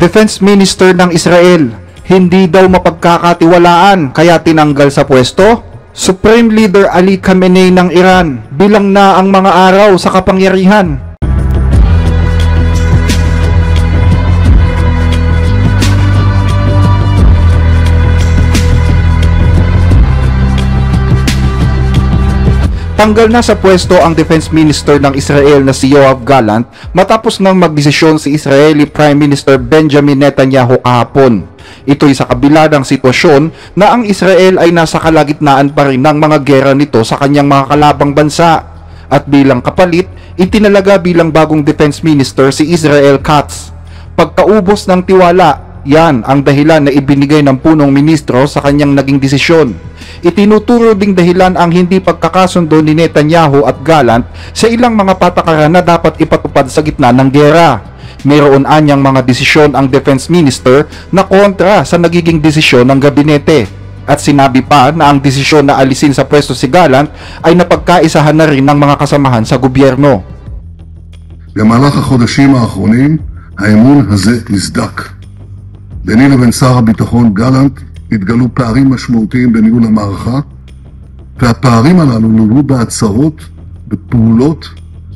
Defense Minister ng Israel, hindi daw mapagkakatiwalaan kaya tinanggal sa pwesto? Supreme Leader Ali Khamenei ng Iran, bilang na ang mga araw sa kapangyarihan. Tanggal na sa pwesto ang Defense Minister ng Israel na si Yoav Gallant matapos nang magdesisyon si Israeli Prime Minister Benjamin Netanyahu kahapon. Ito'y sa kabila ng sitwasyon na ang Israel ay nasa kalagitnaan pa rin ng mga gera nito sa kanyang mga kalabang bansa. At bilang kapalit, itinalaga bilang bagong Defense Minister si Israel Katz. Pagkaubos ng tiwala, yan ang dahilan na ibinigay ng punong ministro sa kanyang naging desisyon. Itinuturo ding dahilan ang hindi pagkakasundo ni Netanyahu at Gallant sa ilang mga patakaran na dapat ipatupad sa gitna ng gera. Mayroon anyang mga desisyon ang Defense Minister na kontra sa nagiging desisyon ng gabinete. At sinabi pa na ang desisyon na alisin sa pwesto si Gallant ay napagkaisahan na rin ng mga kasamahan sa gobyerno. במהלך החודשים האחרונים האמון הזה נסדק. ביני לבין שר הביטחון גלנט התגלו פערים משמעותיים בניהול המערכה, והפערים הללו נולדו בהצהרות, בפעולות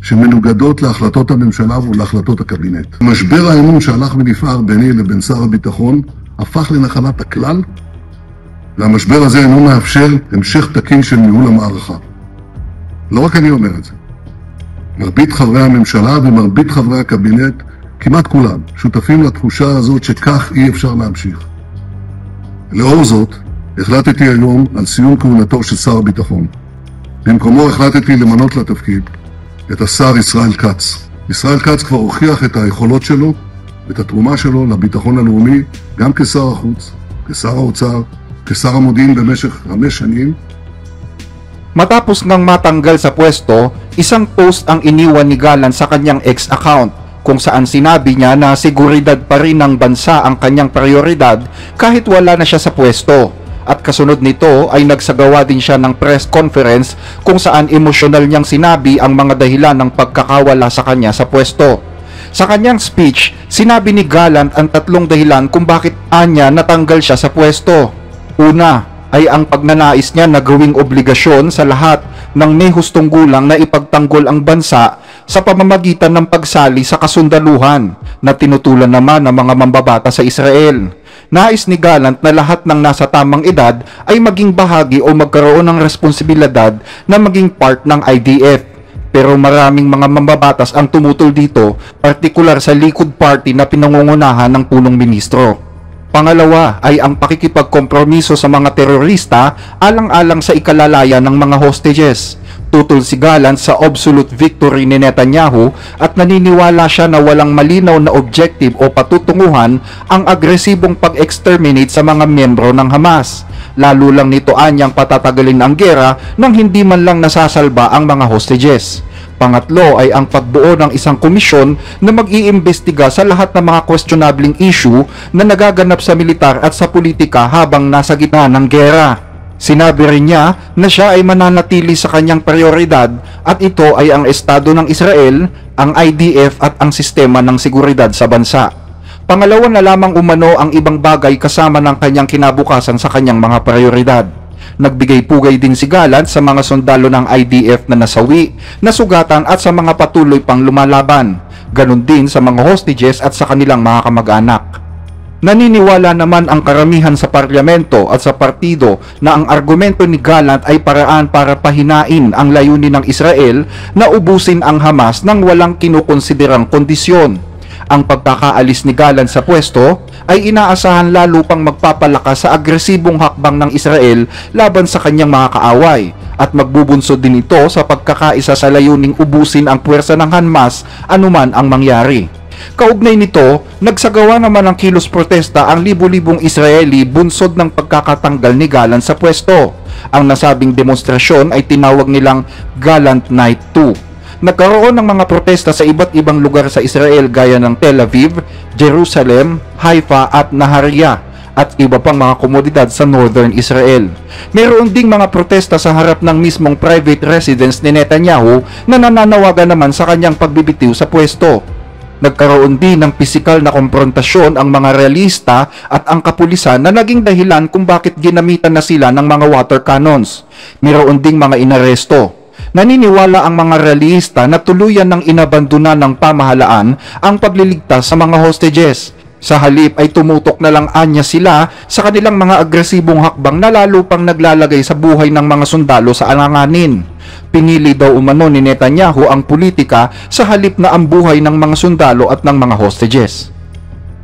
שמנוגדות להחלטות הממשלה ולהחלטות הקבינט. משבר האמון שהלך ונפער ביני לבין שר הביטחון הפך לנחלת הכלל, והמשבר הזה אינו מאפשר המשך תקין של ניהול המערכה. לא רק אני אומר את זה. מרבית חברי הממשלה ומרבית חברי הקבינט, כמעט כולם, שותפים לתחושה הזאת שכך אי אפשר להמשיך. לאור זאת, החלטתי היום על סיום כהונתו של שר הביטחון. במקומו החלטתי למנות לתפקיד את השר ישראל כץ. ישראל כץ כבר הוכיח את היכולות שלו ואת התרומה שלו לביטחון הלאומי, גם כשר החוץ, כשר האוצר, כשר המודיעין במשך 5 שנים. Matapos ngang matanggal sa pwesto, isang post ang iniwan ni Gallant sa kanyang X account, kung saan sinabi niya na seguridad pa rin ng bansa ang kanyang prioridad kahit wala na siya sa pwesto. At kasunod nito ay nagsagawa din siya ng press conference kung saan emosyonal niyang sinabi ang mga dahilan ng pagkakawala sa kanya sa pwesto. Sa kanyang speech, sinabi ni Gallant ang 3 dahilan kung bakit anya natanggal siya sa pwesto. Una ay ang pagnanais niya na gawing obligasyon sa lahat ng may hustong gulang na ipagtanggol ang bansa sa pamamagitan ng pagsali sa kasundaluhan na tinutulan naman ng mga mambabata sa Israel. Nais ni Gallant na lahat ng nasa tamang edad ay maging bahagi o magkaroon ng responsibilidad na maging part ng IDF. Pero maraming mga mambabatas ang tumutol dito, partikular sa Likud Party na pinangungunahan ng punong ministro. Pangalawa ay ang pakikipagkompromiso sa mga terorista alang-alang sa ikalalaya ng mga hostages. Tutol si Gallant sa absolute victory ni Netanyahu at naniniwala siya na walang malinaw na objective o patutunguhan ang agresibong pag-exterminate sa mga miyembro ng Hamas. Lalo lang nito anyang patatagalin ang gera nang hindi man lang nasasalba ang mga hostages. Pangatlo ay ang pagbuo ng isang komisyon na mag-iimbestiga sa lahat ng mga questionabling issue na nagaganap sa militar at sa politika habang nasa gitna ng gera. Sinabi rin niya na siya ay mananatili sa kanyang prioridad at ito ay ang estado ng Israel, ang IDF at ang sistema ng seguridad sa bansa. Pangalawa na lamang umano ang ibang bagay kasama ng kanyang kinabukasan sa kanyang mga prioridad. Nagbigay pugay din si Gallant sa mga sundalo ng IDF na nasawi, nasugatan at sa mga patuloy pang lumalaban. Ganon din sa mga hostages at sa kanilang mga kamag-anak. Naniniwala naman ang karamihan sa parlamento at sa partido na ang argumento ni Gallant ay paraan para pahinain ang layunin ng Israel na ubusin ang Hamas nang walang kinukonsiderang kondisyon. Ang pagkakaalis ni Gallant sa pwesto ay inaasahan lalo pang magpapalakas sa agresibong hakbang ng Israel laban sa kanyang mga kaaway at magbubunsod din ito sa pagkakaisa sa layuning ubusin ang puwersa ng Hamas anuman ang mangyari. Kaugnay nito, nagsagawa naman ng kilos protesta ang libu-libong Israeli bunsod ng pagkakatanggal ni Gallant sa pwesto. Ang nasabing demonstrasyon ay tinawag nilang Gallant Night 2. Nagkaroon ng mga protesta sa iba't ibang lugar sa Israel gaya ng Tel Aviv, Jerusalem, Haifa at Nahariya at iba pang mga komunidad sa Northern Israel. Mayroon ding mga protesta sa harap ng mismong private residence ni Netanyahu na nananawagan naman sa kanyang pagbibitiw sa pwesto. Nagkaroon din ng pisikal na komprontasyon ang mga realista at ang kapulisan na naging dahilan kung bakit ginamitan na sila ng mga water cannons. Mayroon ding mga inaresto. Naniniwala ang mga realista na tuluyan ng inabandona ng pamahalaan ang pagliligtas sa mga hostages. Sa halip ay tumutok na lang anya sila sa kanilang mga agresibong hakbang na lalo pang naglalagay sa buhay ng mga sundalo sa alanganin. Pinili daw umano ni Netanyahu ang politika sa halip na ang buhay ng mga sundalo at ng mga hostages.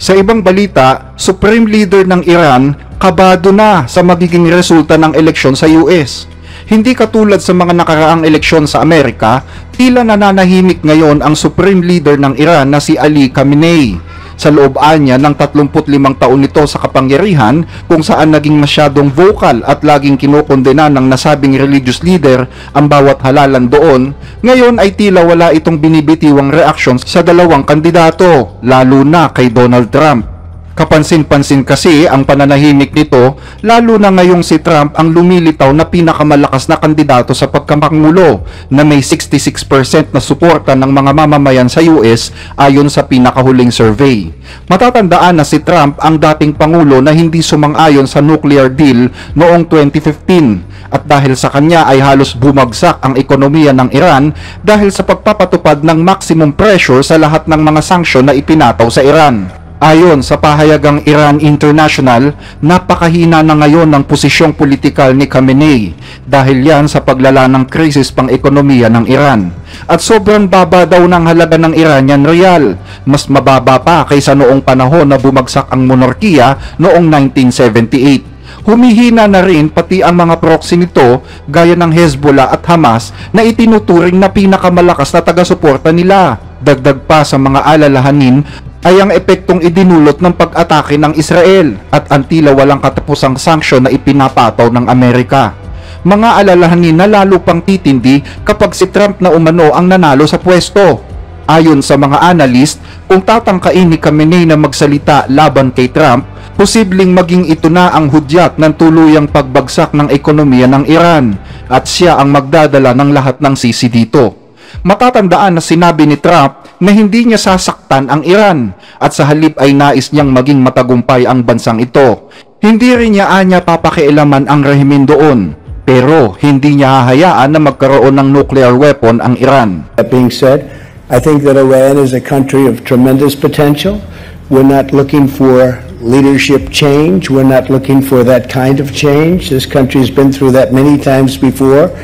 Sa ibang balita, Supreme Leader ng Iran kabado na sa magiging resulta ng eleksyon sa US. Hindi katulad sa mga nakaraang eleksyon sa Amerika, tila nananahimik ngayon ang Supreme Leader ng Iran na si Ali Khamenei. Sa loob anya ng 35 taon nito sa kapangyarihan kung saan naging masyadong vocal at laging kinokondena ng nasabing religious leader ang bawat halalan doon, ngayon ay tila wala itong binibitiwang reaksyon sa dalawang kandidato, lalo na kay Donald Trump. Kapansin-pansin kasi ang pananahimik nito, lalo na ngayong si Trump ang lumilitaw na pinakamalakas na kandidato sa pagkapangulo na may 66% na suporta ng mga mamamayan sa US ayon sa pinakahuling survey. Matatandaan na si Trump ang dating pangulo na hindi sumang-ayon sa nuclear deal noong 2015 at dahil sa kanya ay halos bumagsak ang ekonomiya ng Iran dahil sa pagpapatupad ng maximum pressure sa lahat ng mga sanksyon na ipinataw sa Iran. Ayon sa pahayagang Iran International, napakahina na ngayon ng posisyong politikal ni Khamenei dahil yan sa paglala ng krisis pang-ekonomiya ng Iran. At sobrang baba daw ng halaga ng Iranian Rial, mas mababa pa kaysa noong panahon na bumagsak ang monarkiya noong 1978. Humihina na rin pati ang mga proxy nito gaya ng Hezbollah at Hamas na itinuturing na pinakamalakas na taga-suporta nila. Dagdag pa sa mga alalahanin ay ang epektong idinulot ng pag-atake ng Israel at ang tila walang katapusang sanksyon na ipinapataw ng Amerika. Mga alalahanin na lalo pang titindi kapag si Trump na umano ang nanalo sa pwesto. Ayon sa mga analyst, kung tatangkain ni Khamenei na magsalita laban kay Trump, posibleng maging ito na ang hudyat ng tuluyang pagbagsak ng ekonomiya ng Iran at siya ang magdadala ng lahat ng sisi dito. Matatandaan na sinabi ni Trump na hindi niya sasaktan ang Iran at sa halip ay nais niyang maging matagumpay ang bansang ito. Hindi rin niya anya papakialaman ang rehimen doon, pero hindi niya hahayaan na magkaroon ng nuclear weapon ang Iran. That being said, I think that Iran is a country of tremendous potential. We're not looking for leadership change. We're not looking for that kind of change. This country's been through that many times before.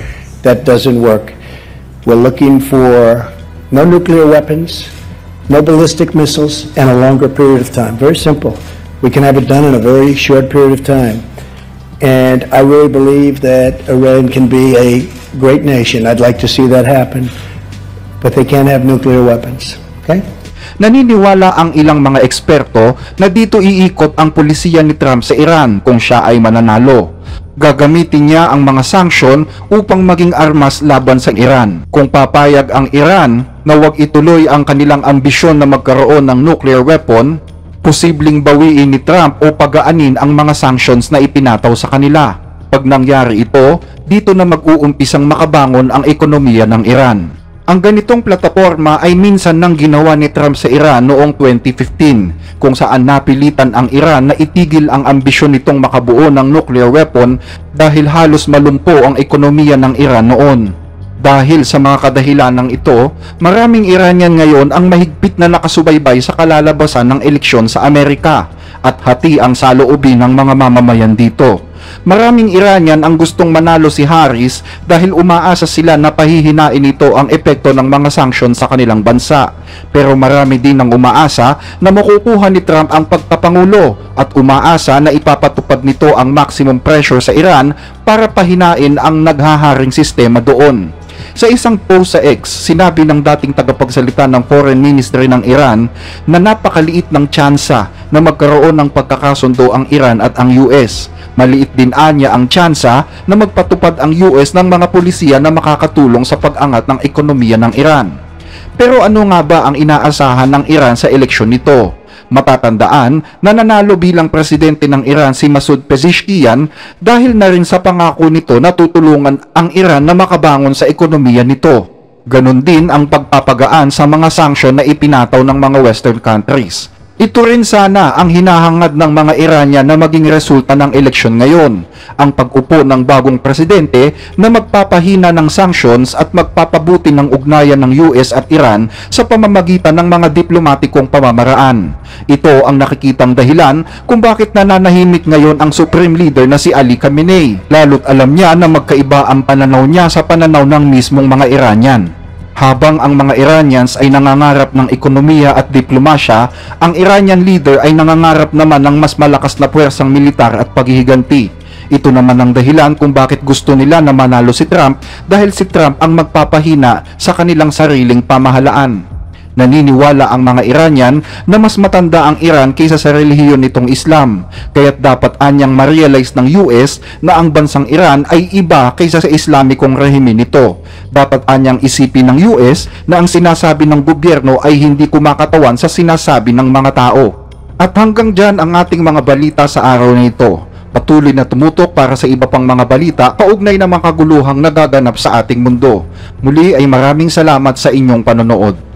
That doesn't work. We're looking for no nuclear weapons, no ballistic missiles, and a longer period of time. Very simple. We can have it done in a very short period of time. And I really believe that Iran can be a great nation. I'd like to see that happen. But they can't have nuclear weapons. Okay? Naniniwala ang ilang mga eksperto na dito iikot ang pulisiya ni Trump sa Iran kung siya ay mananalo. Gagamitin niya ang mga sanksyon upang maging armas laban sa Iran. Kung papayag ang Iran na huwag ituloy ang kanilang ambisyon na magkaroon ng nuclear weapon, posibleng bawiin ni Trump o pagaanin ang mga sanctions na ipinataw sa kanila. Pag nangyari ito, dito na mag-uumpisang makabangon ang ekonomiya ng Iran. Ang ganitong plataporma ay minsan nang ginawa ni Trump sa Iran noong 2015, kung saan napilitan ang Iran na itigil ang ambisyon nitong makabuo ng nuclear weapon dahil halos malumpo ang ekonomiya ng Iran noon. Dahil sa mga kadahilanang ito, maraming Iranian ngayon ang mahigpit na nakasubaybay sa kalalabasan ng eleksyon sa Amerika at hati ang saloobin ng mga mamamayan dito. Maraming Iranian ang gustong manalo si Harris dahil umaasa sila na pahihinain ito ang epekto ng mga sanksyon sa kanilang bansa. Pero marami din ang umaasa na makukuha ni Trump ang pagkapangulo at umaasa na ipapatupad nito ang maximum pressure sa Iran para pahinain ang naghaharing sistema doon. Sa isang post sa X, sinabi ng dating tagapagsalita ng Foreign Ministry ng Iran na napakaliit ng tsansa na magkaroon ng pagkakasundo ang Iran at ang US. Maliit din anya ang tsansa na magpatupad ang US ng mga pulisiya na makakatulong sa pag-angat ng ekonomiya ng Iran. Pero ano nga ba ang inaasahan ng Iran sa eleksyon nito? Matatandaan na nanalo bilang presidente ng Iran si Masoud Pezeshkian dahil na rin sa pangako nito na tutulungan ang Iran na makabangon sa ekonomiya nito. Ganon din ang pagpapagaan sa mga sanksyon na ipinataw ng mga Western countries. Ito rin sana ang hinahangad ng mga Iranian na maging resulta ng eleksyon ngayon, ang pag-upo ng bagong presidente na magpapahina ng sanctions at magpapabuti ng ugnayan ng US at Iran sa pamamagitan ng mga diplomatikong pamamaraan. Ito ang nakikitang dahilan kung bakit nananahimik ngayon ang Supreme Leader na si Ali Khamenei, lalo't alam niya na magkaiba ang pananaw niya sa pananaw ng mismong mga Iranian. Habang ang mga Iranians ay nangangarap ng ekonomiya at diplomasya, ang Iranian leader ay nangangarap naman ng mas malakas na puwersang militar at paghihiganti. Ito naman ang dahilan kung bakit gusto nila na manalo si Trump dahil si Trump ang magpapahina sa kanilang sariling pamahalaan. Naniniwala ang mga Iranian na mas matanda ang Iran kaysa sa relihiyon nitong Islam, kaya't dapat anyang ma-realize ng US na ang bansang Iran ay iba kaysa sa Islamikong rehimen nito. Dapat anyang isipin ng US na ang sinasabi ng gobyerno ay hindi kumakatawan sa sinasabi ng mga tao. At hanggang dyan ang ating mga balita sa araw na ito. Patuloy na tumutok para sa iba pang mga balita kaugnay ng mga kaguluhang nagaganap sa ating mundo. Muli ay maraming salamat sa inyong panonood.